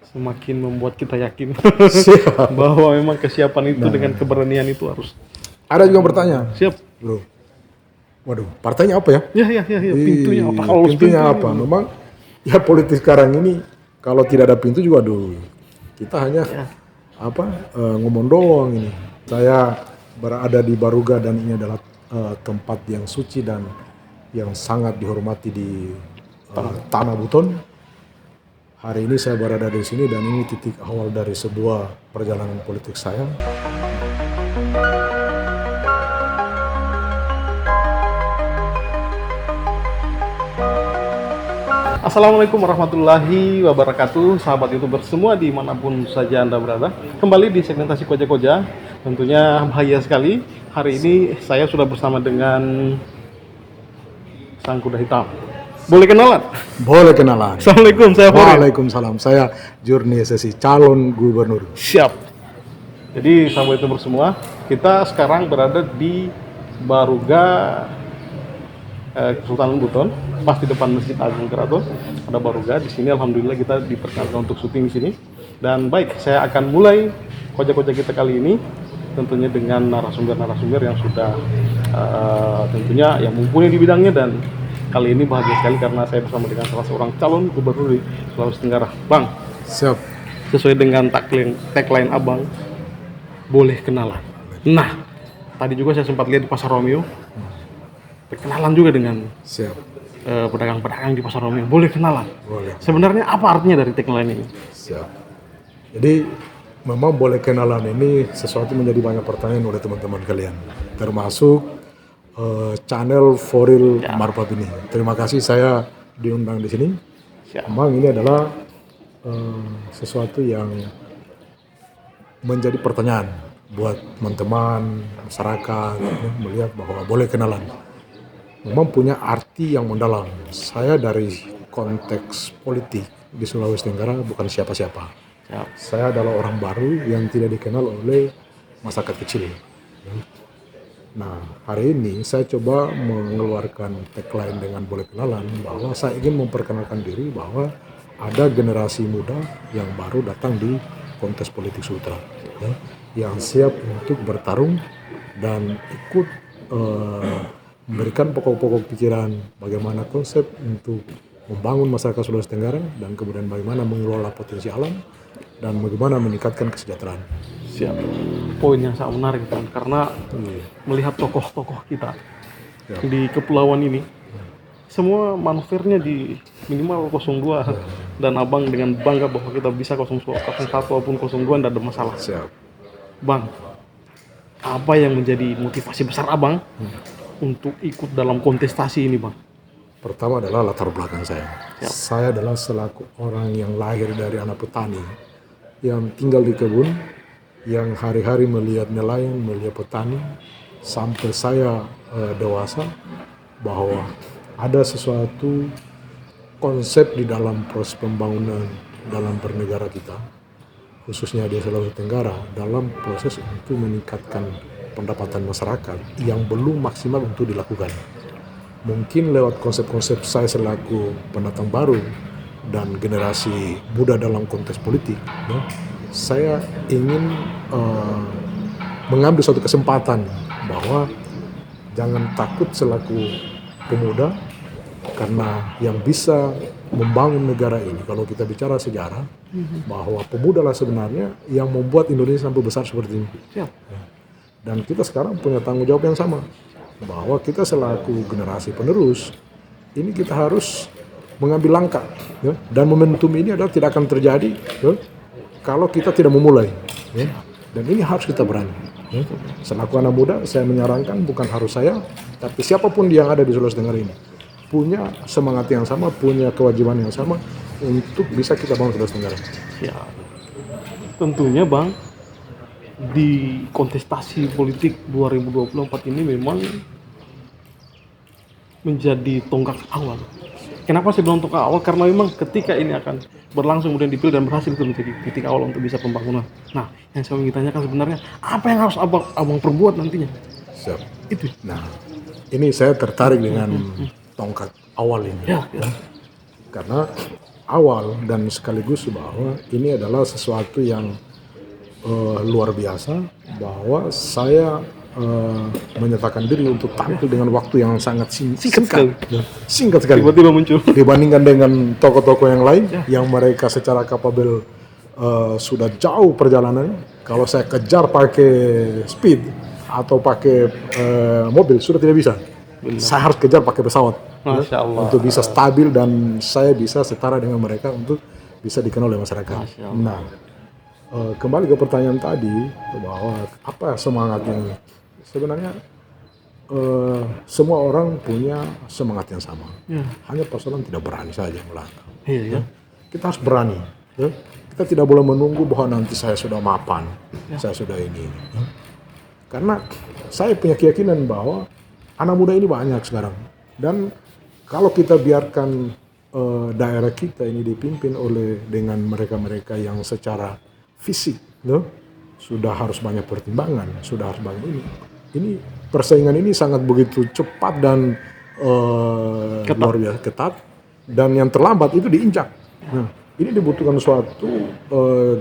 semakin membuat kita yakin Siap. bahwa memang kesiapan itu dengan keberanian itu harus. Ada juga yang bertanya, Siap. bro. Waduh, partainya apa ya? Ya. Pintunya apa? Kalau Pintunya pintu apa? Memang ya politik sekarang ini kalau tidak ada pintu juga, aduh, kita hanya ngomong doang ini. Saya berada di Baruga dan ini adalah tempat yang suci dan yang sangat dihormati di Tanah Buton. Hari ini saya berada di sini dan ini titik awal dari sebuah perjalanan politik saya. Assalamualaikum warahmatullahi wabarakatuh, sahabat YouTuber semua dimanapun saja Anda berada. Kembali di segmentasi Koja-Koja, tentunya bahagia sekali. Hari ini saya sudah bersama dengan sang kuda hitam. Boleh kenalan? Boleh kenalan. Assalamualaikum, saya Fori. Waalaikumsalam, saya Jurni SSI, calon gubernur. Siap. Jadi sahabat YouTuber semua, kita sekarang berada di Baruga, Kesultanan Buton, pas di depan Masjid Agung Keraton. Ada Baruga di sini. Alhamdulillah kita diperkenalkan untuk syuting di sini. Dan baik, saya akan mulai koja-koja kita kali ini, tentunya dengan narasumber-narasumber yang sudah tentunya yang mumpuni di bidangnya. Dan kali ini bahagia sekali karena saya bersama dengan salah seorang calon gubernur di Sulawesi Tenggara. Bang, Siap. sesuai dengan tagline abang, boleh kenalan. Nah, tadi juga saya sempat lihat di Pasar Romeo, berkenalan juga dengan Siap. pedagang-pedagang di Pasar Romeo. Boleh kenalan. Boleh. Sebenarnya apa artinya dari tagline ini? Siap. Jadi memang boleh kenalan ini sesuatu menjadi banyak pertanyaan oleh teman-teman kalian, termasuk channel Foril Marpap ini. Terima kasih saya diundang di sini. Siap. Memang ini adalah sesuatu yang menjadi pertanyaan buat teman-teman masyarakat melihat bahwa boleh kenalan. Memang punya arti yang mendalam. Saya dari konteks politik di Sulawesi Tenggara bukan siapa-siapa. Siap. Saya adalah orang baru yang tidak dikenal oleh masyarakat kecil. Nah, hari ini saya coba mengeluarkan tagline dengan boleh kenalan bahwa saya ingin memperkenalkan diri bahwa ada generasi muda yang baru datang di kontes politik Sutra, yang siap untuk bertarung dan ikut memberikan pokok-pokok pikiran bagaimana konsep untuk membangun masyarakat Sulawesi Tenggara dan kemudian bagaimana mengelola potensi alam dan bagaimana meningkatkan kesejahteraan. Siap. Poin yang sangat menarik kan, karena melihat tokoh-tokoh kita di kepulauan ini, semua manuvernya di minimal 02 dan abang dengan bangga bahwa kita bisa 01 ataupun 02 tidak ada masalah. Siap. Bang, apa yang menjadi motivasi besar abang untuk ikut dalam kontestasi ini, Bang? Pertama adalah latar belakang saya. Siap. Saya adalah selaku orang yang lahir dari anak petani, yang tinggal di kebun, yang hari-hari melihat nelayan, melihat petani, sampai saya dewasa, bahwa ada sesuatu konsep di dalam proses pembangunan dalam bernegara kita, khususnya di Sulawesi Tenggara, dalam proses untuk meningkatkan pendapatan masyarakat yang belum maksimal untuk dilakukan. Mungkin lewat konsep-konsep saya selaku pendatang baru dan generasi muda dalam konteks politik, saya ingin mengambil suatu kesempatan bahwa jangan takut selaku pemuda, karena yang bisa membangun negara ini, kalau kita bicara sejarah, bahwa pemuda lah sebenarnya yang membuat Indonesia sampai besar seperti ini. Siap. Dan kita sekarang punya tanggung jawab yang sama, bahwa kita selaku generasi penerus, ini kita harus mengambil langkah, dan momentum ini adalah tidak akan terjadi kalau kita tidak memulai, dan ini harus kita berani. Selaku anak muda, saya menyarankan bukan harus saya, tapi siapapun yang ada di Sulawesi Tenggara ini punya semangat yang sama, punya kewajiban yang sama untuk bisa kita bangun Sulawesi Tenggara. Ya, tentunya Bang, di kontestasi politik 2024 ini memang menjadi tonggak awal. Kenapa saya bilang tonggak awal? Karena memang ketika ini akan berlangsung kemudian dipilih dan berhasil, itu menjadi titik awal untuk bisa pembangunan. Nah, yang saya ingin tanyakan sebenarnya, apa yang harus abang perbuat nantinya? Siap. Itu. Nah, ini saya tertarik dengan tongkat awal ini. Ya. Karena awal dan sekaligus bahwa ini adalah sesuatu yang luar biasa, bahwa saya menyatakan diri untuk tampil dengan waktu yang sangat singkat sekali Tiba-tiba muncul. dibandingkan dengan tokoh-tokoh yang lain yang mereka secara kapabel sudah jauh perjalanan. Kalau saya kejar pakai speed atau pakai mobil sudah tidak bisa. Saya harus kejar pakai pesawat. Masya Allah. Untuk bisa stabil dan saya bisa setara dengan mereka untuk bisa dikenal oleh masyarakat. Nah, kembali ke pertanyaan tadi bahwa apa semangatnya ini? Sebenarnya semua orang punya semangat yang sama. Hanya persoalan tidak berani saja melangkah. Iya. Kita harus berani. Ya. Kita tidak boleh menunggu bahwa nanti saya sudah mapan, saya sudah ini. Ya. Karena saya punya keyakinan bahwa anak muda ini banyak sekarang. Dan kalau kita biarkan daerah kita ini dipimpin oleh dengan mereka-mereka yang secara fisik, ya, sudah harus banyak pertimbangan, sudah harus banyak ini. Ini persaingan ini sangat begitu cepat dan luar biasa ketat. Dan yang terlambat itu diinjak. Nah, ini dibutuhkan suatu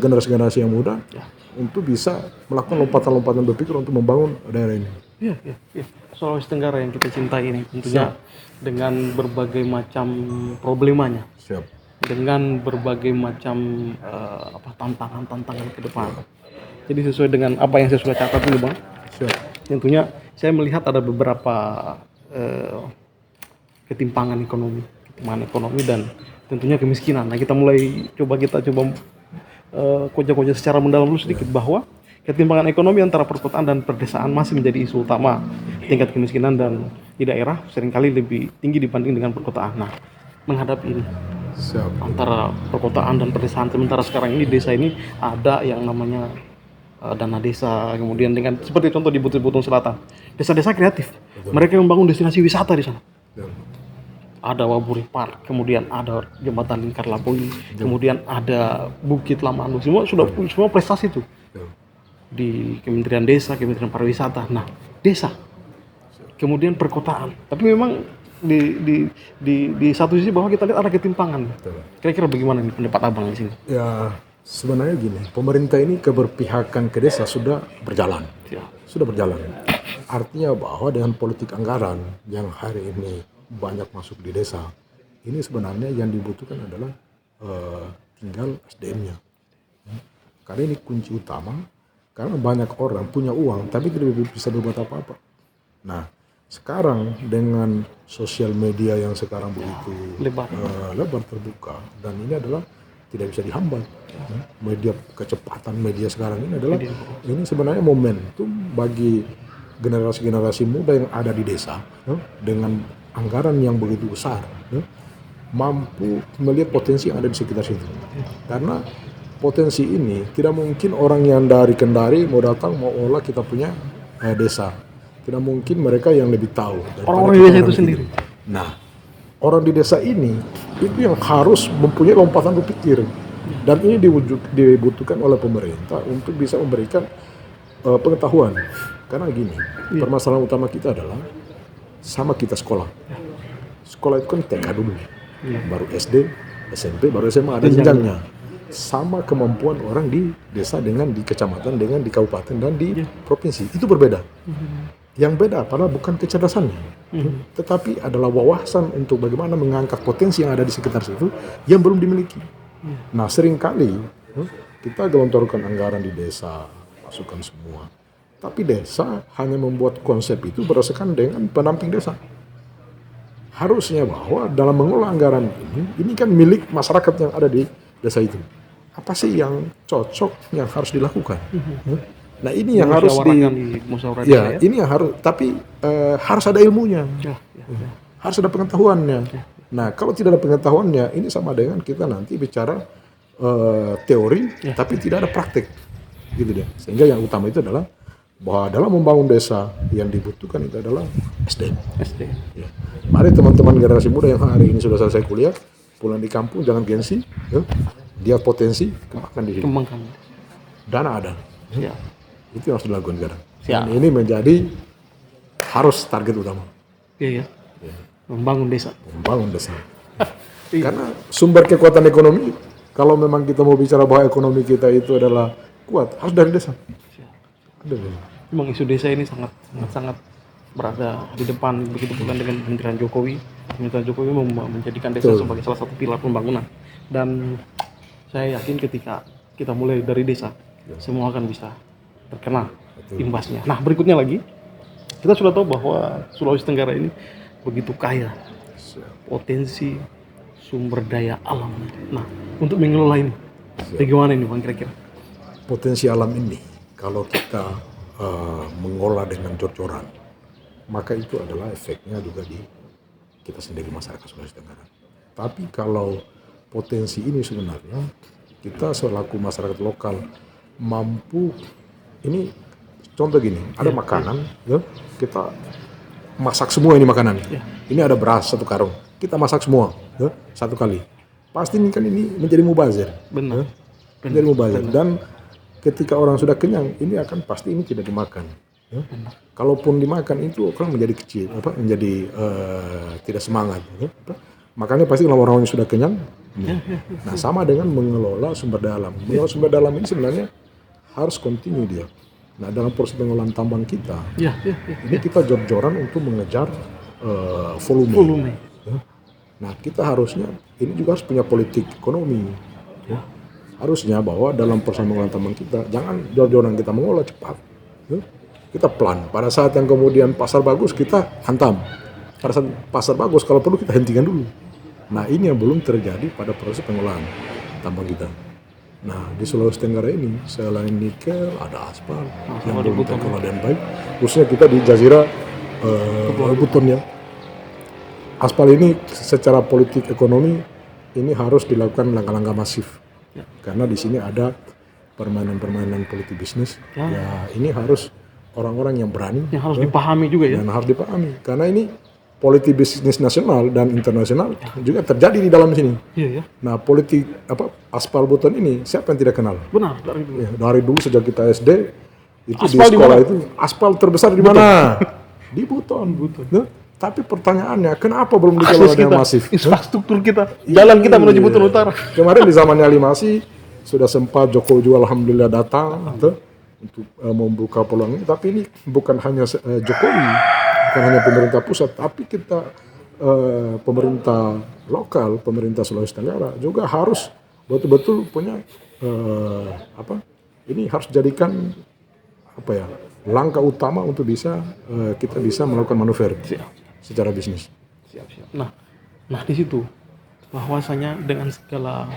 generasi-generasi yang muda untuk bisa melakukan lompatan-lompatan berpikir untuk membangun daerah ini. Iya. Sulawesi Tenggara yang kita cintai ini tentunya dengan berbagai macam problemanya. Siap. Dengan berbagai macam tantangan-tantangan ke depan. Jadi sesuai dengan apa yang saya sudah catat ini, Bang. Siap. Tentunya saya melihat ada beberapa ketimpangan ekonomi dan tentunya kemiskinan. Nah, kita coba koja-koja secara mendalam dulu sedikit bahwa ketimpangan ekonomi antara perkotaan dan perdesaan masih menjadi isu utama. Tingkat kemiskinan dan di daerah seringkali lebih tinggi dibanding dengan perkotaan. Nah, menghadapi ini antara perkotaan dan perdesaan, sementara sekarang ini desa ini ada yang namanya dana desa, kemudian dengan seperti contoh di Butung Selatan, desa-desa kreatif. Mereka membangun destinasi wisata di sana. Ada Waburi Park, kemudian ada Jembatan Lingkar Lampoi, kemudian ada Bukit Lamanu, semua prestasi itu di Kementerian Desa, Kementerian Pariwisata. Nah, desa, kemudian perkotaan. Tapi memang di satu sisi bahwa kita lihat ada ketimpangan. Kira-kira bagaimana nih pendapat Abang di sini? Ya, sebenarnya gini, pemerintah ini keberpihakan ke desa sudah berjalan. Sudah berjalan. Artinya bahwa dengan politik anggaran yang hari ini banyak masuk di desa, ini sebenarnya yang dibutuhkan adalah tinggal SDM-nya. Karena ini kunci utama, karena banyak orang punya uang tapi tidak bisa berbuat apa-apa. Nah, sekarang dengan sosial media yang sekarang begitu lebar terbuka, dan ini adalah tidak bisa dihambat. Media, kecepatan media sekarang ini adalah ini sebenarnya momentum bagi generasi-generasi muda yang ada di desa dengan anggaran yang begitu besar, mampu melihat potensi yang ada di sekitar situ. Karena potensi ini tidak mungkin orang yang dari Kendari mau datang mau olah kita punya desa. Tidak mungkin mereka yang lebih tahu orang-orang di desa itu sendiri. Nah, orang di desa ini itu yang harus mempunyai lompatan berpikir, dan ini dibutuhkan oleh pemerintah untuk bisa memberikan pengetahuan. Karena gini, permasalahan utama kita adalah sama kita sekolah. Sekolah itu kan TK dulu, baru SD, SMP, baru SMA, ada jenjangnya. Sama kemampuan orang di desa dengan di kecamatan, dengan di kabupaten dan di provinsi itu berbeda. Yang beda padahal bukan kecerdasannya, tetapi adalah wawasan untuk bagaimana mengangkat potensi yang ada di sekitar situ yang belum dimiliki. Nah, seringkali kita gelontorkan anggaran di desa, masukkan semua, tapi desa hanya membuat konsep itu berdasarkan dengan pendamping desa. Harusnya bahwa dalam mengelola anggaran ini kan milik masyarakat yang ada di desa itu. Apa sih yang cocok yang harus dilakukan? Nah, ini yang harus ini yang harus, tapi harus ada ilmunya, harus ada pengetahuannya. Nah, kalau tidak ada pengetahuannya, ini sama dengan kita nanti bicara teori, tapi tidak ada praktek, gitu deh. Sehingga yang utama itu adalah bahwa dalam membangun desa yang dibutuhkan itu adalah SDM. Ya. Mari teman-teman generasi muda yang hari ini sudah selesai kuliah, pulang di kampung jangan gengsi, dia potensi kembangkan diri. Dana ada. Itu yang harus dilakukan sekarang. Dan ini menjadi harus target utama. Membangun desa. Iya. Karena sumber kekuatan ekonomi, kalau memang kita mau bicara bahwa ekonomi kita itu adalah kuat, harus dari desa. Ada desa. Memang isu desa ini sangat berada di depan, begitu pula dengan pemerintahan Jokowi. Pemerintahan Jokowi menjadikan desa Betul. sebagai salah satu pilar pembangunan. Dan saya yakin ketika kita mulai dari desa, semua akan bisa terkena imbasnya. Nah, berikutnya lagi, kita sudah tahu bahwa Sulawesi Tenggara ini begitu kaya potensi sumber daya alam. Nah, untuk mengelola ini, bagaimana ini Bang kira-kira? Potensi alam ini, kalau kita mengolah dengan jor-joran, maka itu adalah efeknya juga di kita sendiri masyarakat Sulawesi Tenggara. Tapi kalau potensi ini sebenarnya kita selaku masyarakat lokal mampu, ini contoh gini, ada makanan, ya, kita masak semua ini makanan. Ini ada beras 1 karung, kita masak semua, ya, 1 kali. Pasti ini kan ini menjadi mubazir. Benar. Ya, menjadi mubazir. Dan ketika orang sudah kenyang, ini akan pasti ini tidak dimakan. Ya. Kalaupun dimakan itu orang menjadi kecil, menjadi tidak semangat. Ya. Makanya pasti kalau orang yang sudah kenyang. Nah, sama dengan mengelola sumber daya alam. Mengelola sumber daya alam ini sebenarnya harus kontinu dia. Nah, dalam proses pengolahan tambang kita, ini kita jor-joran untuk mengejar volume. Ya. Nah, kita harusnya ini juga harus punya politik ekonomi. Ya. Harusnya bahwa dalam proses pengolahan tambang kita jangan jor-joran kita mengolah cepat. Ya. Kita pelan. Pada saat yang kemudian pasar bagus kita hantam. Pada saat pasar bagus kalau perlu kita hentikan dulu. Nah, ini yang belum terjadi pada proses pengolahan tambang kita. Nah, di Sulawesi Tenggara ini selain nikel ada aspal yang belum terkelola dengan baik. Khususnya kita di Jazirah Buton ya. Aspal ini secara politik ekonomi ini harus dilakukan langkah-langkah masif. Karena di sini ada permainan-permainan politik bisnis. Ya, ini harus orang-orang yang berani. Yang harus dipahami juga ya. Dan harus dipahami. Karena ini politik bisnis nasional dan internasional juga terjadi di dalam sini. Iya. Nah, politik aspal Buton ini siapa yang tidak kenal? Benar, dari dulu. Ya, dari dulu sejak kita SD itu Aspal di sekolah itu aspal terbesar di mana? Di Buton. Nah, tapi pertanyaannya kenapa belum dikelola dengan masif? Infrastruktur kita, jalan kita menuju Buton Utara. Kemarin di zamannya Ali Masih sudah sempat Jokowi juga alhamdulillah datang untuk membuka peluang ini. Tapi ini bukan hanya Jokowi, bukan hanya pemerintah pusat, tapi kita pemerintah lokal, pemerintah Sulawesi Tenggara juga harus betul-betul punya ini harus jadikan langkah utama untuk bisa kita bisa melakukan manuver secara bisnis. Siap. Nah di situ bahwasanya dengan segala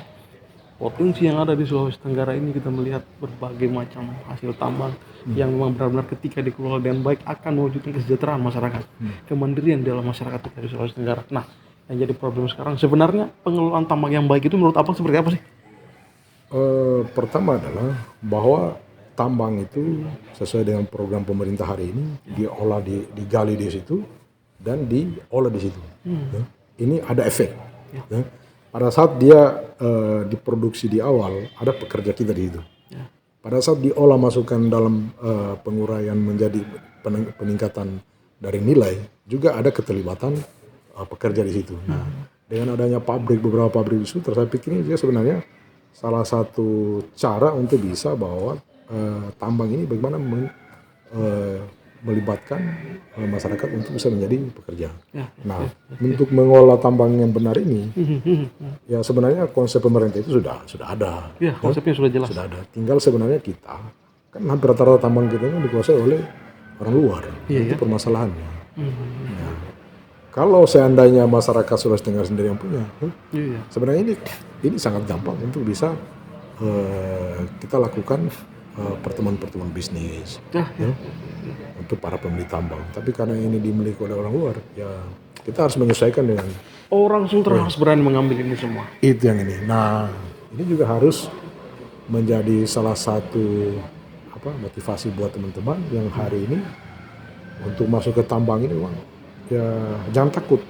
potensi yang ada di Sulawesi Tenggara ini kita melihat berbagai macam hasil tambang yang memang benar-benar ketika dikelola dengan baik akan mewujudkan kesejahteraan masyarakat, kemandirian dalam masyarakat kita di Sulawesi Tenggara. Nah, yang jadi problem sekarang sebenarnya pengelolaan tambang yang baik itu menurut Abang seperti apa sih? Pertama adalah bahwa tambang itu sesuai dengan program pemerintah hari ini diolah, digali di situ dan diolah di situ. Ya. Ini ada efek. Ya. Pada saat dia diproduksi di awal, ada pekerja kita di situ. Pada saat diolah masukkan dalam penguraian menjadi peningkatan dari nilai, juga ada keterlibatan pekerja di situ. Nah, dengan adanya beberapa pabrik di situ, saya pikir ini dia sebenarnya salah satu cara untuk bisa bahwa tambang ini bagaimana melibatkan masyarakat untuk bisa menjadi pekerja. Nah, untuk mengolah tambang yang benar ini, ya sebenarnya konsep pemerintah itu sudah ada. Ya, konsepnya sudah jelas. Sudah ada. Tinggal sebenarnya kita, kan hampir rata-rata tambang kita ini dikuasai oleh orang luar. Itu permasalahannya. Nah, kalau seandainya masyarakat Sulawesi Tenggara sendiri yang punya, sebenarnya ini sangat gampang untuk bisa kita lakukan pertemuan-pertemuan bisnis untuk para pembeli tambang. Tapi karena ini dimiliki oleh orang luar, ya kita harus menyesuaikan dengan orang Sultra harus berani mengambil ini semua. Itu yang ini. Nah, ini juga harus menjadi salah satu motivasi buat teman-teman yang hari ini untuk masuk ke tambang ini, ya jangan takut.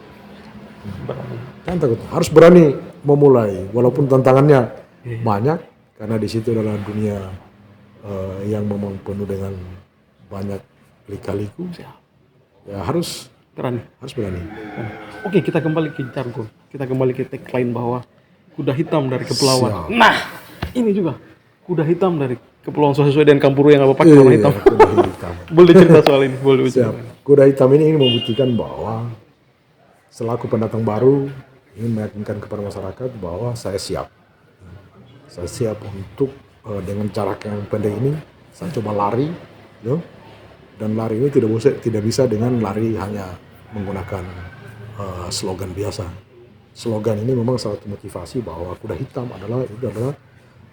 Jangan takut. Harus berani memulai, walaupun tantangannya banyak, karena di situ adalah dunia yang memang penuh dengan banyak lika-liku. Ya harus Berani. Harus berani. Oke, kita kembali ke jargon. Kita kembali ke tagline bahwa kuda hitam dari kepulauan. Siap. Nah, ini juga kuda hitam dari kepulauan sesuai dengan Kampuru yang apa pakai warna hitam. Kuda hitam. Boleh cerita soal ini, boleh Siap. cerita. Kuda hitam ini ingin membuktikan bahwa selaku pendatang baru ingin meyakinkan kepada masyarakat bahwa saya siap. Saya siap untuk dengan jarak yang pendek ini saya coba lari, ya. Dan lari ini tidak bisa dengan lari hanya menggunakan slogan biasa. Slogan ini memang satu motivasi bahwa kuda hitam itu adalah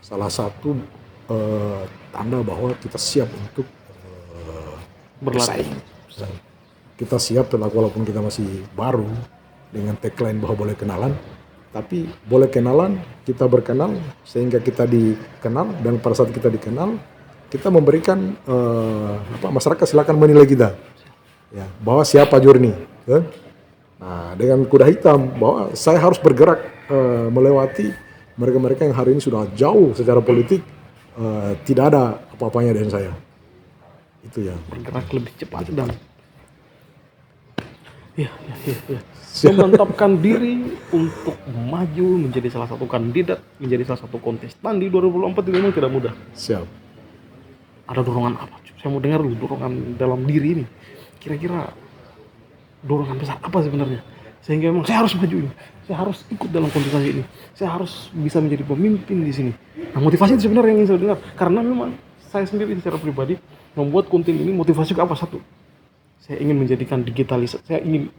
salah satu tanda bahwa kita siap untuk bersaing. Kita siap walaupun kita masih baru dengan tagline bahwa boleh kenalan, tapi boleh kenalan, kita berkenal sehingga kita dikenal, dan pada saat kita dikenal kita memberikan masyarakat silakan menilai kita, ya, bahwa siapa Jurni, ya? Nah, dengan kuda hitam bahwa saya harus bergerak melewati mereka-mereka yang hari ini sudah jauh secara politik, tidak ada apa-apanya dengan saya. Itu ya. Bergerak lebih cepat dan ya. Memantapkan diri untuk maju menjadi salah satu kandidat, menjadi salah satu kontestan di 2024 itu memang tidak mudah. Siap. Ada dorongan apa? Saya mau dengar dulu dorongan dalam diri ini. Kira-kira dorongan besar apa sebenarnya? Sehingga memang saya harus maju ini. Saya harus ikut dalam kontestasi ini. Saya harus bisa menjadi pemimpin di sini. Nah, motivasi itu sebenarnya yang ingin saya dengar. Karena memang saya sendiri secara pribadi membuat konten ini motivasi ke apa? Satu, saya ingin menjadikan digitalisasi. Saya ingin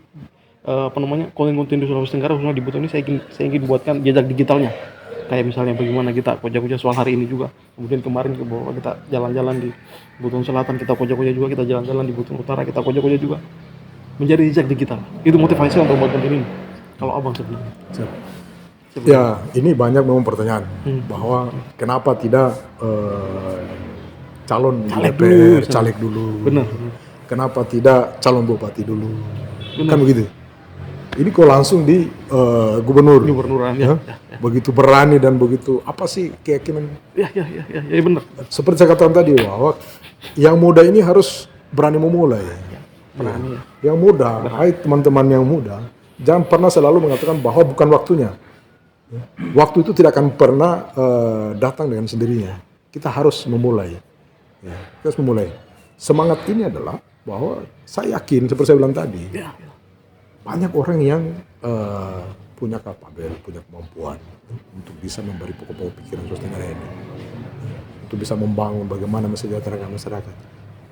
konten-konten di Sulawesi Tenggara khususnya di Buton ini saya ingin buatkan jejak digitalnya. Kayak misalnya bagaimana kita koja-koja soal hari ini juga. Kemudian kemarin kita jalan-jalan di Buton Selatan, kita koja-koja juga, kita jalan-jalan di Buton Utara, kita koja-koja juga. Menjadi jejak digital. Itu motivasi untuk membuat konten ini. Kalau abang sebenarnya. Ya, ini banyak memang pertanyaan bahwa kenapa tidak calon DPR, caleg dulu. Benar. Kenapa tidak calon bupati dulu? Benar. Kan begitu. Ini kok langsung di Gubernuran ya. Begitu berani dan begitu apa sih keyakinan? Ya benar. Seperti saya katakan tadi bahwa yang muda ini harus berani memulai. Berani ya. Yang muda, hai teman-teman yang muda, jangan pernah selalu mengatakan bahwa bukan waktunya. Waktu itu tidak akan pernah datang dengan sendirinya. Kita harus memulai. Ya, kita harus memulai. Semangat ini adalah bahwa saya yakin seperti saya bilang tadi. Ya. Banyak orang yang punya kapabel, punya kemampuan untuk bisa memberi pokok-pokok pikiran sosial negara ini, untuk bisa membangun bagaimana mensejahterakan masyarakat.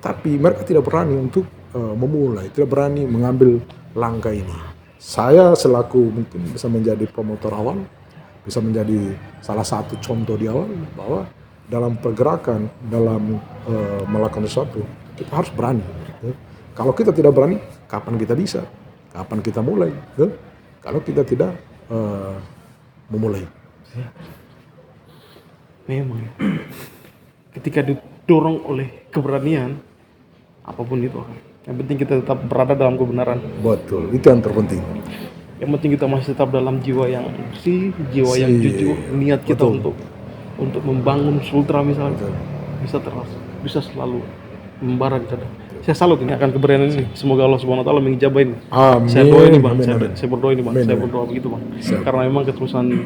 Tapi mereka tidak berani untuk memulai, tidak berani mengambil langkah ini. Saya selaku mungkin bisa menjadi promotor awal, bisa menjadi salah satu contoh di awal bahwa dalam pergerakan, dalam melakukan sesuatu, kita harus berani. Kalau kita tidak berani, kapan kita bisa? Kapan kita mulai? Kalau kita tidak memulai. Memang. Ketika didorong oleh keberanian, apapun itu, yang penting kita tetap berada dalam kebenaran. Betul, itu yang terpenting. Yang penting kita masih tetap dalam jiwa yang bersih, jiwa yang jujur, niat kita untuk membangun Sultra misalnya, bisa selalu membara di dada. Saya salut ini akan keberanian ini. Semoga Allah Subhanahu wa taala mengijabah ini. Amin. Saya doa ini, Bang. Amin. Saya berdoa ini, Bang. Amin. Saya berdoa begitu, Bang. Siap. Karena memang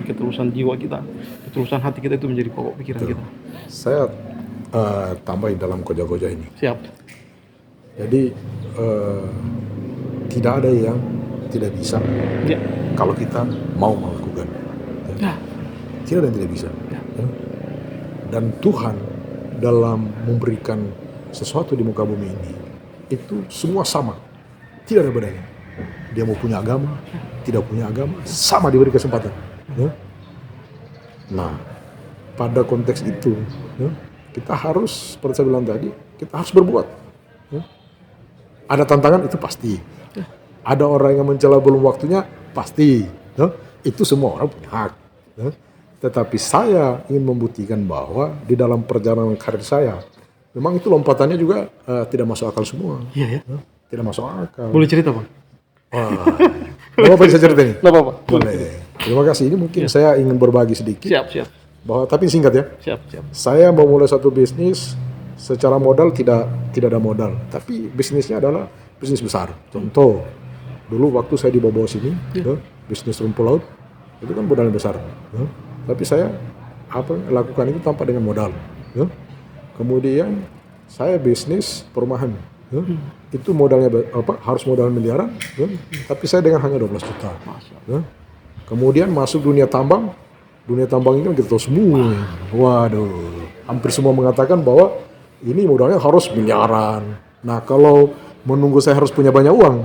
ketulusan jiwa kita, ketulusan hati kita itu menjadi pokok pikiran kita. Saya tambahin dalam koja-koja ini. Siap. Jadi tidak ada yang tidak bisa Ya. kalau kita mau melakukan. Ya. Tidak ada yang tidak bisa. Ya. Dan Tuhan dalam memberikan sesuatu di muka bumi ini itu semua sama, tidak ada bedanya. Dia mau punya agama, tidak punya agama, sama diberi kesempatan. Ya. Nah, pada konteks itu, ya, kita harus, seperti saya bilang tadi, kita harus berbuat. Ya. Ada tantangan itu pasti. Ada orang yang mencela belum waktunya pasti. Ya. Itu semua orang punya hak. Ya. Tetapi saya ingin membuktikan bahwa di dalam perjalanan karir saya, memang itu lompatannya juga tidak masuk akal semua. Iya ya. Tidak masuk akal. Boleh cerita, Bang? Wah, apa bisa cerita ini? Enggak apa-apa. Boleh. Terima kasih. Ini mungkin saya ingin berbagi sedikit. Siap. Bahwa tapi singkat ya. Siap. Saya mau mulai satu bisnis, secara modal tidak ada modal, tapi bisnisnya adalah bisnis besar. Contoh, Dulu waktu saya di bawah sini, bisnis rumput laut, itu kan modal besar. Tapi saya lakukan itu tanpa dengan modal. Kemudian saya bisnis perumahan. Itu modalnya harus modal miliaran, tapi saya dengan hanya 12 juta. Kemudian masuk dunia tambang ini kan kita tahu semua. Waduh, hampir semua mengatakan bahwa ini modalnya harus miliaran. Nah, kalau menunggu saya harus punya banyak uang,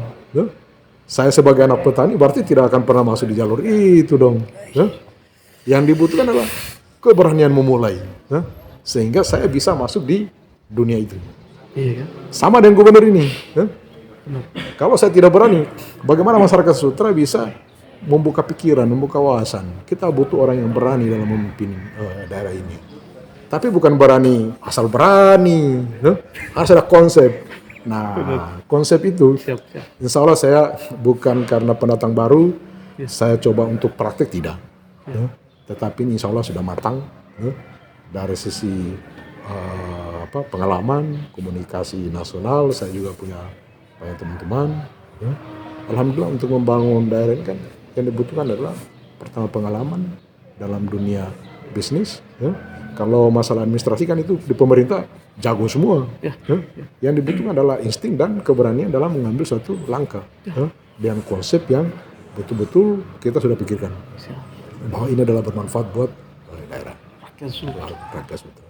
saya sebagai anak petani berarti tidak akan pernah masuk di jalur itu dong. Yang dibutuhkan adalah keberanian memulai, sehingga saya bisa masuk di dunia itu. Iya kan? Sama dengan gubernur ini. Kalau saya tidak berani, bagaimana masyarakat Sutra bisa membuka pikiran, membuka wawasan? Kita butuh orang yang berani dalam memimpin daerah ini. Tapi bukan berani asal berani, harus ada konsep. Nah, konsep itu, insya Allah saya bukan karena pendatang baru, saya coba untuk praktek tidak. Tetapi ini insya Allah sudah matang dari sisi pengalaman, komunikasi nasional. Saya juga punya banyak teman-teman. Alhamdulillah untuk membangun daerah ini kan yang dibutuhkan adalah pertama pengalaman dalam dunia bisnis. Kalau masalah administrasi kan itu di pemerintah jago semua. Yang dibutuhkan adalah insting dan keberanian dalam mengambil suatu langkah dengan konsep yang betul-betul kita sudah pikirkan bahwa ini adalah bermanfaat buat daerah. Rakyat Sutra.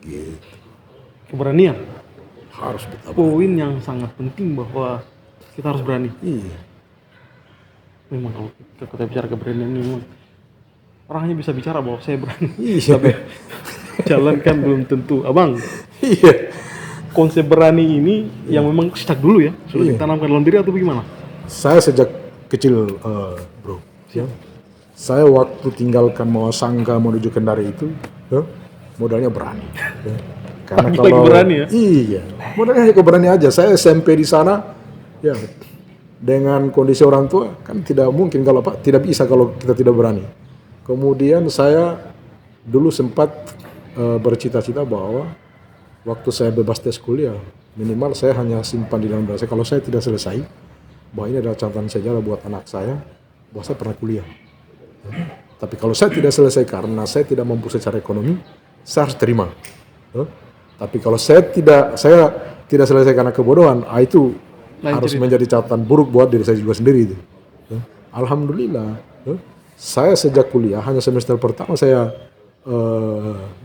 Gitu. Keberanian. Harus betul. Poin yang sangat penting bahwa kita harus berani. Iya. Memang kalau kita bicara keberanian ini memang orang hanya bisa bicara bahwa saya berani. Iya. Tapi jalan kan belum tentu. Abang, Iya. konsep berani ini yang memang sejak dulu ya sudah ditanamkan dalam diri atau bagaimana? Saya sejak kecil, bro. Saya waktu tinggalkan Mawasangka menuju Kendari itu, modalnya berani. Karena Lagi berani ya? Iya, modalnya hanya keberanian aja. Saya SMP di sana, ya dengan kondisi orang tua kan tidak mungkin kalau tidak bisa kalau kita tidak berani. Kemudian saya dulu sempat bercita-cita bahwa waktu saya bebas tes kuliah, minimal saya hanya simpan di dalam benak saya kalau saya tidak selesai, bahwa ini adalah catatan sejarah buat anak saya bahwa saya pernah kuliah. Tapi kalau saya tidak selesai karena saya tidak mampu secara ekonomi, saya harus terima. Tapi kalau saya tidak selesai karena kebodohan, itu harus menjadi catatan buruk buat diri saya juga sendiri. Alhamdulillah, saya sejak kuliah hanya semester pertama saya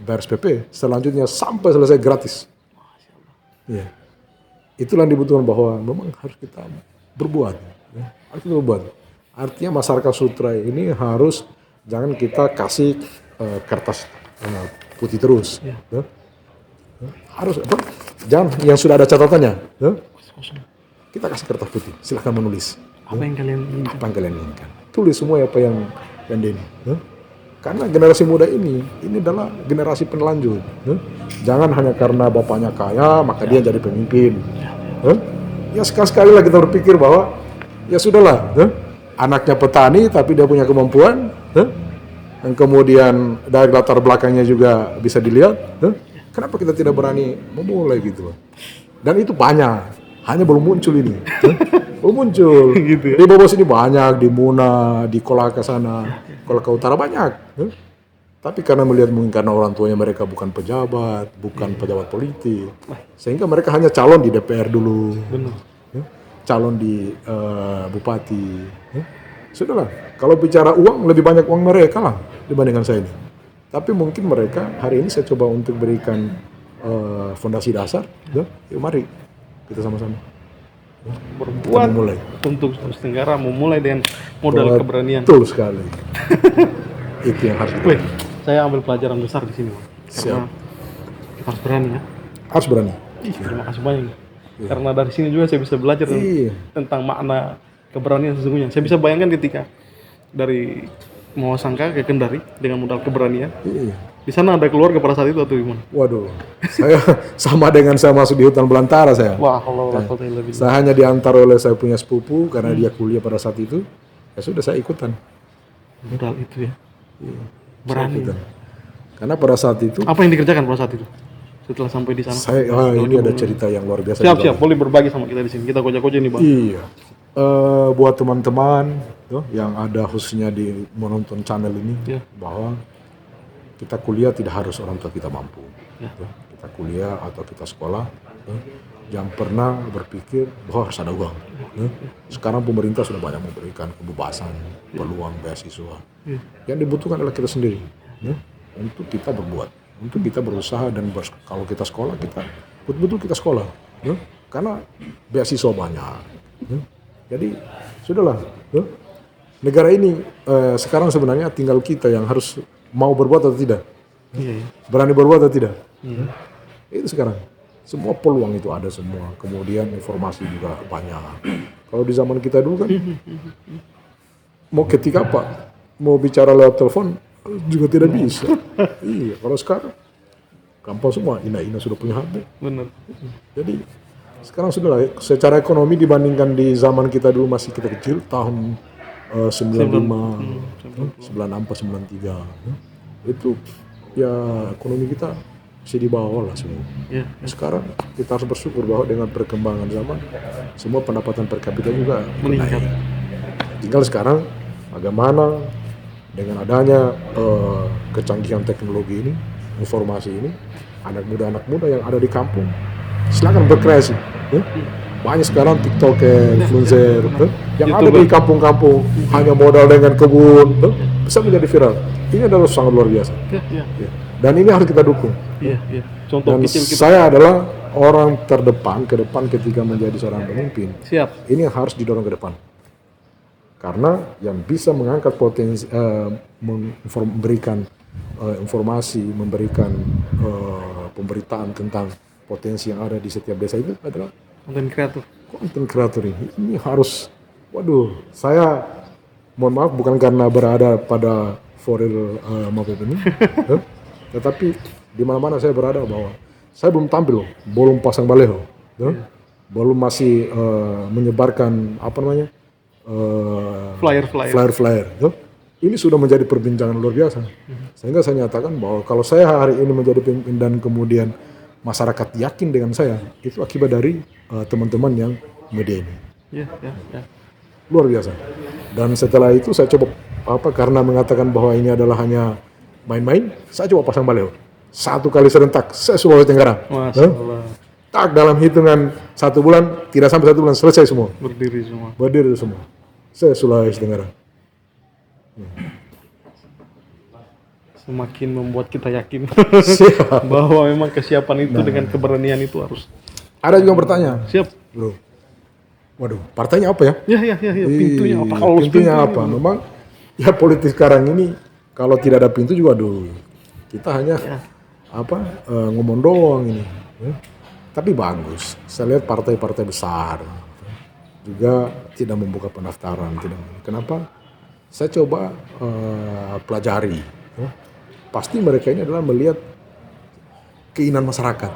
bayar SPP, selanjutnya sampai selesai gratis. Ya. Itulah yang dibutuhkan bahwa memang harus kita berbuat. Harus kita berbuat. Artinya masyarakat Sutra ini harus jangan kita kasih kertas putih terus. Harus jangan yang sudah ada catatannya. Kita kasih kertas putih, silahkan menulis. Apa yang kalian inginkan? Apa yang kalian inginkan? Tulis semua apa yang ini. Karena generasi muda ini adalah generasi penelanjut. Jangan hanya karena bapaknya kaya maka dia jadi pemimpin. Ya sekali-sekali lah kita berpikir bahwa ya sudahlah, anaknya petani tapi dia punya kemampuan, dan kemudian dari latar belakangnya juga bisa dilihat. Kenapa kita tidak berani memulai gitu loh? Dan itu banyak, hanya belum muncul ini. Belum muncul. Gitu ya? Di bawah sini banyak, di Muna, di Kolaka sana, Kolaka Utara banyak. Tapi karena melihat mungkin karena orang tuanya mereka bukan pejabat, bukan pejabat politik, sehingga mereka hanya calon di DPR dulu, calon di bupati. Sudahlah, kalau bicara uang lebih banyak uang mereka lah dibandingkan saya ini. Tapi mungkin mereka hari ini saya coba untuk berikan fondasi dasar. Yuk mari kita sama-sama berbuat mulai untuk Sulawesi Tenggara, memulai dengan modal keberanian. Betul sekali. Itu yang harus kita. Saya ambil pelajaran besar di sini, karena kita harus berani ya. Harus berani. Terima kasih banyak. Karena dari sini juga saya bisa belajar tentang makna keberanian sesungguhnya. Saya bisa bayangkan ketika dari Mawasangka ke Kendari dengan modal keberanian. Di sana ada keluarga pada saat itu atau gimana? Waduh, saya sama dengan saya masuk di hutan belantara saya. Wah, kalau saya hanya diantar oleh saya punya sepupu karena dia kuliah pada saat itu. Ya sudah saya ikutan. Modal itu ya. Berani. Karena pada saat itu. Apa yang dikerjakan pada saat itu? Setelah sampai di sana. Ini ada cerita yang luar biasa. Siap, boleh berbagi sama kita di sini. Kita kocak-kocak nih, Bang. Iya. buat teman-teman yang ada khususnya di menonton channel ini, Ya. bahwa kita kuliah tidak harus orang tua kita mampu. Ya. Kita kuliah atau kita sekolah, jangan pernah berpikir bahwa harus ada uang. Sekarang pemerintah sudah banyak memberikan kebebasan, peluang beasiswa. Yang dibutuhkan adalah kita sendiri, untuk kita berbuat, untuk kita berusaha, dan kalau kita sekolah, kita betul-betul kita sekolah, karena beasiswa banyak. Jadi sudahlah, negara ini sekarang sebenarnya tinggal kita yang harus mau berbuat atau tidak, berani berbuat atau tidak. Itu sekarang semua peluang itu ada semua, kemudian informasi juga banyak. Kalau di zaman kita dulu kan mau ketik apa, mau bicara lewat telepon juga tidak bisa. Iya, kalau sekarang gampang semua, Ina sudah punya HP. Benar. Jadi sekarang sudahlah, secara ekonomi dibandingkan di zaman kita dulu masih kita kecil, tahun 95, 94, 93, itu ya ekonomi kita masih di bawah lah semua. Ya. Sekarang kita harus bersyukur bahwa dengan perkembangan zaman, semua pendapatan per kapita juga Meningkat. naik. Tinggal sekarang bagaimana dengan adanya kecanggihan teknologi ini, informasi ini, anak muda yang ada di kampung silakan berkreasi. Banyak sekarang TikToker, influencer yang ada di kampung-kampung, hanya modal dengan kebun, bisa menjadi viral. Ini adalah sangat luar biasa. Ya. Dan ini harus kita dukung. Iya. Contoh Dan kecil kita. saya adalah orang terdepan ke depan ketika menjadi seorang pemimpin. Siap. Ini yang harus didorong ke depan. Karena yang bisa mengangkat potensi, memberikan informasi, memberikan pemberitaan tentang potensi yang ada di setiap desa itu adalah Konten kreatif. konten kreator ini. Ini harus, saya mohon maaf bukan karena berada pada foril Mapep ini, tetapi di mana-mana saya berada bahwa saya belum tampil loh, belum pasang baleho, belum masih menyebarkan flyer. Ini sudah menjadi perbincangan luar biasa. Sehingga saya nyatakan bahwa kalau saya hari ini menjadi pemimpin dan kemudian masyarakat yakin dengan saya, itu akibat dari teman-teman yang media ini. Ya. Luar biasa. Dan setelah itu saya coba karena mengatakan bahwa ini adalah hanya main-main, saya coba pasang baleho. 1 kali serentak, Sulawesi Tenggara. Masya Allah. Tak, dalam hitungan 1 bulan, tidak sampai 1 bulan selesai semua. Berdiri semua. Sulawesi Tenggara. Semakin membuat kita yakin bahwa memang kesiapan itu dengan keberanian itu harus. Ada juga yang bertanya. Siap. Bro, waduh, partainya apa ya? Ya. Pintunya apa? Kalau Pintunya apa? Memang ya politik sekarang ini kalau tidak ada pintu juga, kita hanya ngomong doang ini. Tapi bagus. Saya lihat partai-partai besar juga tidak membuka pendaftaran. Kenapa? Saya coba pelajari. Pasti mereka ini adalah melihat keinginan masyarakat.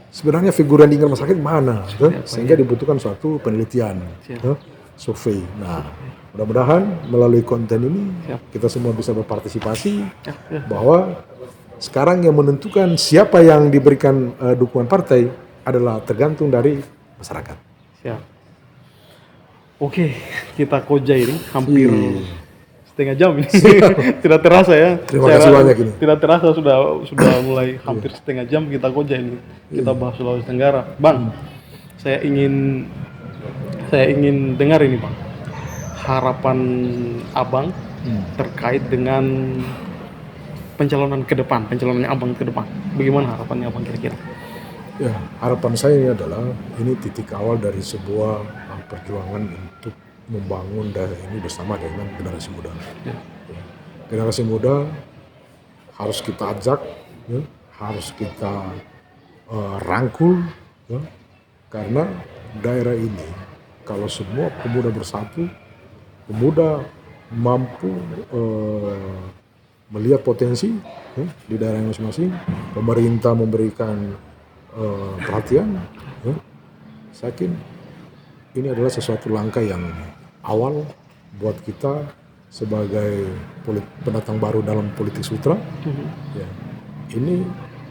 Sebenarnya figur yang diinginkan masyarakat mana? Sehingga dibutuhkan suatu penelitian, survei. Nah, mudah-mudahan melalui konten ini kita semua bisa berpartisipasi, bahwa sekarang yang menentukan siapa yang diberikan dukungan partai adalah tergantung dari masyarakat. Siap. Oke, kita koja ini hampir setengah jam ini. Tidak terasa ya. Terima kasih banyak ini. Tidak terasa sudah mulai hampir setengah jam kita koja ini. Kita bahas Sulawesi Tenggara. Bang, saya ingin dengar ini, Bang. Harapan Abang terkait dengan pencalonan Abang ke depan. Bagaimana harapannya Abang kira-kira? Ya, harapan saya ini adalah ini titik awal dari sebuah perjuangan untuk membangun daerah ini bersama dengan generasi muda. Generasi muda harus kita ajak, harus kita rangkul, karena daerah ini kalau semua pemuda bersatu, pemuda mampu melihat potensi di daerah masing-masing, pemerintah memberikan perhatian, saya yakin ini adalah sesuatu langkah yang awal buat kita sebagai pendatang baru dalam politik sutra. Ini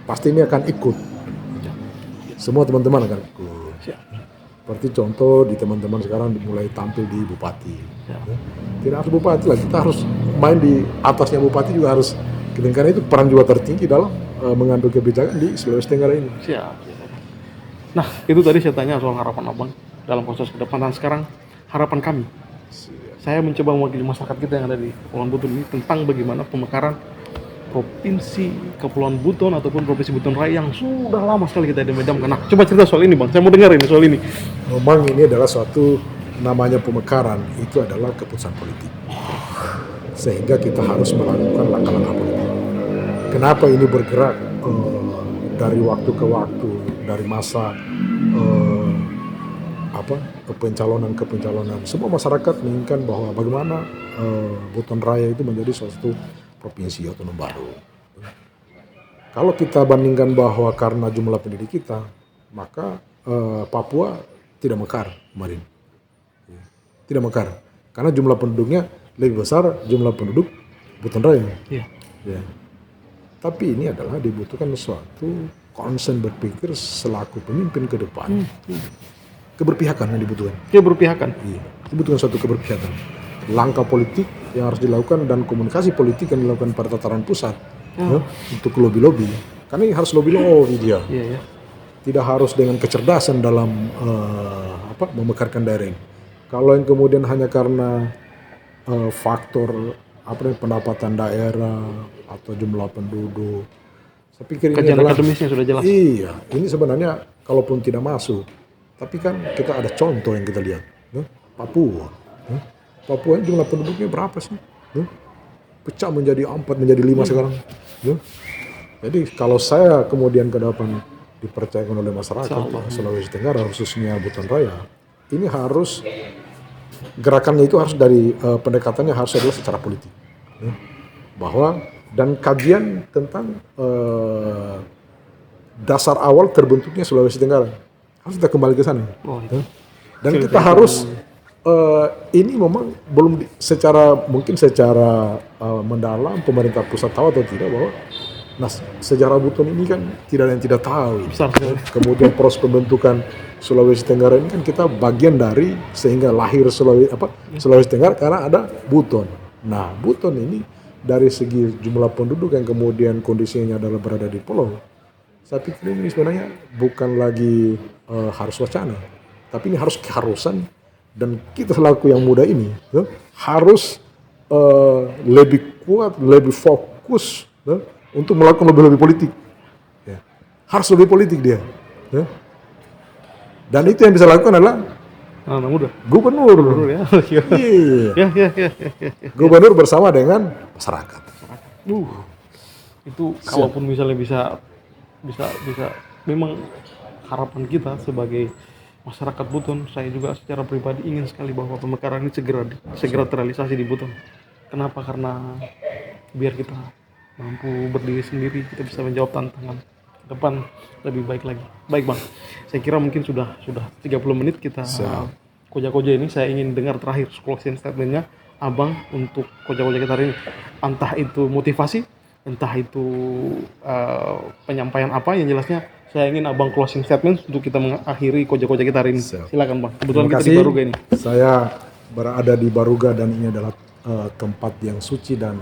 pasti ini akan ikut, semua teman-teman akan ikut. Seperti contoh di teman-teman sekarang mulai tampil di bupati. Ya. Ya. Tidak harus bupati lah, kita harus main di atasnya bupati juga harus. Karena itu peran juga tertinggi dalam mengambil kebijakan di Sulawesi Tenggara ini. Siap. Nah, itu tadi saya tanya soal harapan abang dalam proses ke depan. Dan sekarang harapan kami. Saya mencoba mewakili masyarakat kita yang ada di Kepulauan Buton ini tentang bagaimana pemekaran Provinsi Kepulauan Buton ataupun Provinsi Buton Raya yang sudah lama sekali kita idam-idamkan. Nah, coba cerita soal ini bang, saya mau dengar ini soal ini. Memang ini adalah suatu namanya pemekaran, itu adalah keputusan politik. Sehingga kita harus melakukan langkah-langkah politik. Kenapa ini bergerak dari waktu ke waktu, dari masa pencalonan ke pencalonan. Semua masyarakat menginginkan bahwa bagaimana Buton Raya itu menjadi suatu provinsi otonom baru. Kalau kita bandingkan bahwa karena jumlah penduduk kita, maka Papua tidak mekar kemarin. Tidak mekar. Karena jumlah penduduknya lebih besar jumlah penduduk Buton Raya. Iya. Ya. Tapi ini adalah dibutuhkan suatu konsen berpikir selaku pemimpin ke depan. Keberpihakan yang dibutuhkan. Keberpihakan. Iya. Dibutuhkan suatu keberpihakan. Langkah politik yang harus dilakukan dan komunikasi politik yang dilakukan pada tataran pusat ya, untuk lobby-lobby. Karena ini harus lobby-lobby dia. Iya, ya. Tidak harus dengan kecerdasan dalam memekarkan daerah ini. Kalau yang kemudian hanya karena faktor pendapatan daerah atau jumlah penduduk, saya pikir ini Kajian adalah akademisnya sudah jelas. iya. Ini sebenarnya kalaupun tidak masuk, tapi kan kita ada contoh yang kita lihat, ya, Papua. Ya. Papua ini jumlah penduduknya berapa sih? Ya. Pecah menjadi 4, menjadi 5 sekarang. Ya. Jadi kalau saya kemudian ke depan dipercayakan oleh masyarakat Sulawesi Tenggara, khususnya Buton Raya, ini harus gerakannya itu harus dari pendekatannya harus adalah secara politik, ya. Bahwa dan kajian tentang dasar awal terbentuknya Sulawesi Tenggara harus kita kembali ke sana, ya. Dan kita harus ini memang belum mungkin secara mendalam pemerintah pusat tahu atau tidak bahwa sejarah Buton ini kan tidak ada yang tidak tahu. Kemudian proses pembentukan Sulawesi Tenggara ini kan kita bagian dari sehingga lahir Sulawesi Tenggara karena ada Buton. Nah, Buton ini dari segi jumlah penduduk yang kemudian kondisinya adalah berada di pulau. Saya pikir ini sebenarnya bukan lagi harus wacana, tapi ini harus keharusan. Dan kita selaku yang muda ini harus lebih kuat, lebih fokus untuk melakukan lebih politik. Ya. Harus lebih politik dia. Ya. Dan itu yang bisa lakukan adalah muda. Gubernur. Ya. Iya. Ya. Gubernur bersama dengan masyarakat. Itu kalaupun misalnya bisa memang harapan kita sebagai masyarakat Buton, saya juga secara pribadi ingin sekali bahwa pemekaran ini segera terrealisasi di Buton. Kenapa? Karena biar kita mampu berdiri sendiri, kita bisa menjawab tantangan ke depan lebih baik lagi. Baik bang, saya kira mungkin sudah 30 menit kita koja-koja ini. Saya ingin dengar terakhir closing statementnya abang untuk koja-koja kita hari ini. Entah itu motivasi, entah itu penyampaian apa, yang jelasnya saya ingin abang closing statement untuk kita mengakhiri koja-koja kita hari ini. Silakan bang. Kebetulan kita di Baruga ini. Saya berada di Baruga dan ini adalah tempat yang suci dan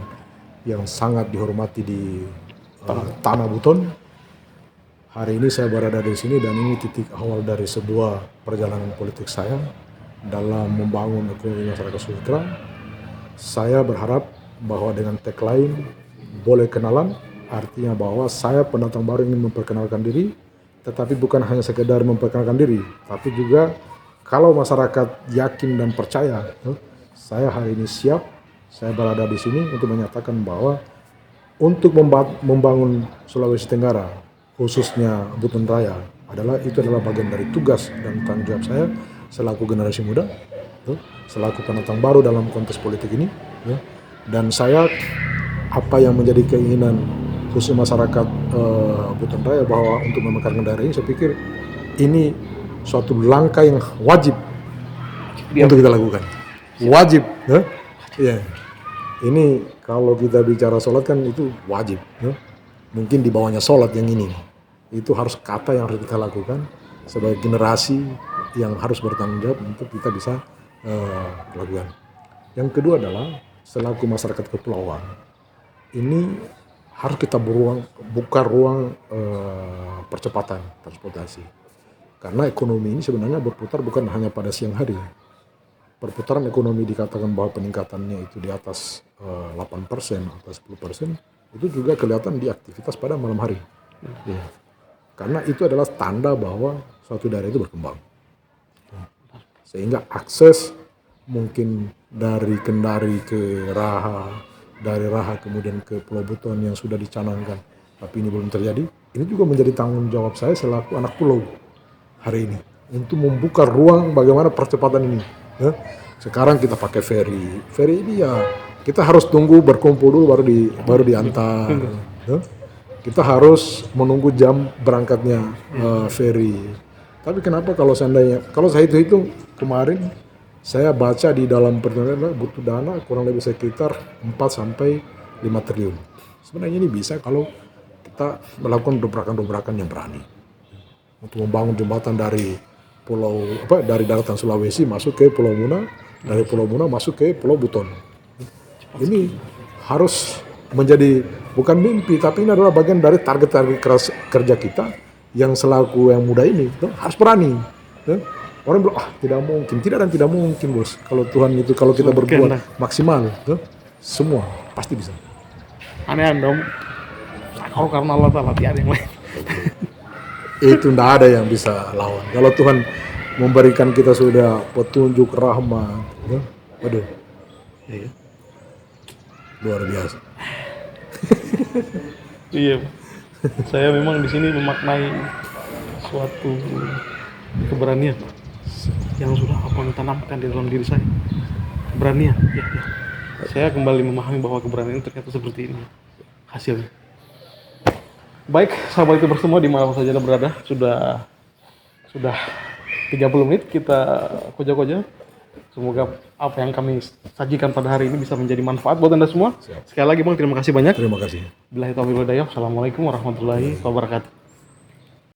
yang sangat dihormati di tanah Buton. Hari ini saya berada di sini dan ini titik awal dari sebuah perjalanan politik saya dalam membangun ekonomi masyarakat sejahtera. Saya berharap bahwa dengan tagline boleh kenalan, artinya bahwa saya pendatang baru ingin memperkenalkan diri, tetapi bukan hanya sekedar memperkenalkan diri, tapi juga kalau masyarakat yakin dan percaya, saya hari ini siap, saya berada di sini untuk menyatakan bahwa untuk membangun Sulawesi Tenggara, khususnya Buton Raya, itu adalah bagian dari tugas dan tanggung jawab saya selaku generasi muda, selaku pendatang baru dalam konteks politik ini, dan saya apa yang menjadi keinginan khusus masyarakat Buton Raya bahwa untuk memekarkan daerah ini, saya pikir ini suatu langkah yang wajib untuk kita lakukan. Wajib, ya. Ini kalau kita bicara sholat kan itu wajib. Mungkin di bawahnya sholat yang ini. Itu harus kata yang harus kita lakukan sebagai generasi yang harus bertanggung jawab untuk kita bisa lakukan. Yang kedua adalah selaku masyarakat kepulauan ini harus kita buka ruang percepatan transportasi. Karena ekonomi ini sebenarnya berputar bukan hanya pada siang hari. Perputaran ekonomi dikatakan bahwa peningkatannya itu di atas 8% atau 10%, itu juga kelihatan di aktivitas pada malam hari. Ya. Karena itu adalah tanda bahwa suatu daerah itu berkembang. Sehingga akses mungkin dari Kendari ke Raha, dari Raha kemudian ke Pulau Buton yang sudah dicanangkan, tapi ini belum terjadi. Ini juga menjadi tanggung jawab saya selaku anak pulau hari ini untuk membuka ruang bagaimana percepatan ini. Ya. Sekarang kita pakai ferry. Ferry ini ya kita harus tunggu berkumpul dulu baru diantar. Ya. Kita harus menunggu jam berangkatnya ferry. Tapi kenapa kalau seandainya, kalau saya hitung kemarin saya baca di dalam perjalanan butuh dana kurang lebih sekitar 4 sampai 5 triliun. Sebenarnya ini bisa kalau kita melakukan dobrakan-dobrakan yang berani. Untuk membangun jembatan dari dari daratan Sulawesi masuk ke Pulau Muna, dari Pulau Muna masuk ke Pulau Buton. Ini harus menjadi bukan mimpi, tapi ini adalah bagian dari target-target kerja kita yang selaku yang muda ini harus berani. Orang bilang, tidak mungkin. Tidak dan tidak mungkin, bos. Kalau Tuhan itu, kalau kita berbuat maksimal, semua pasti bisa. Aneh dong. Kalau karena Allah Ta'ala tiada yang lain. Itu tidak ada yang bisa lawan. Kalau Tuhan memberikan kita sudah petunjuk rahmat, waduh, luar biasa. Iya, saya memang di sini memaknai suatu keberanian yang sudah Abang tanamkan di dalam diri saya. Keberanian, ya. Saya kembali memahami bahwa keberanian ternyata seperti ini hasilnya. Baik, sahabat itu semua di mana saja Anda berada, sudah 30 menit kita koja-koja. Semoga apa yang kami sajikan pada hari ini bisa menjadi manfaat buat Anda semua. Sekali lagi Bang, terima kasih banyak. Terima kasih. Billahi taufiq wal hidayah. Assalamualaikum warahmatullahi wabarakatuh.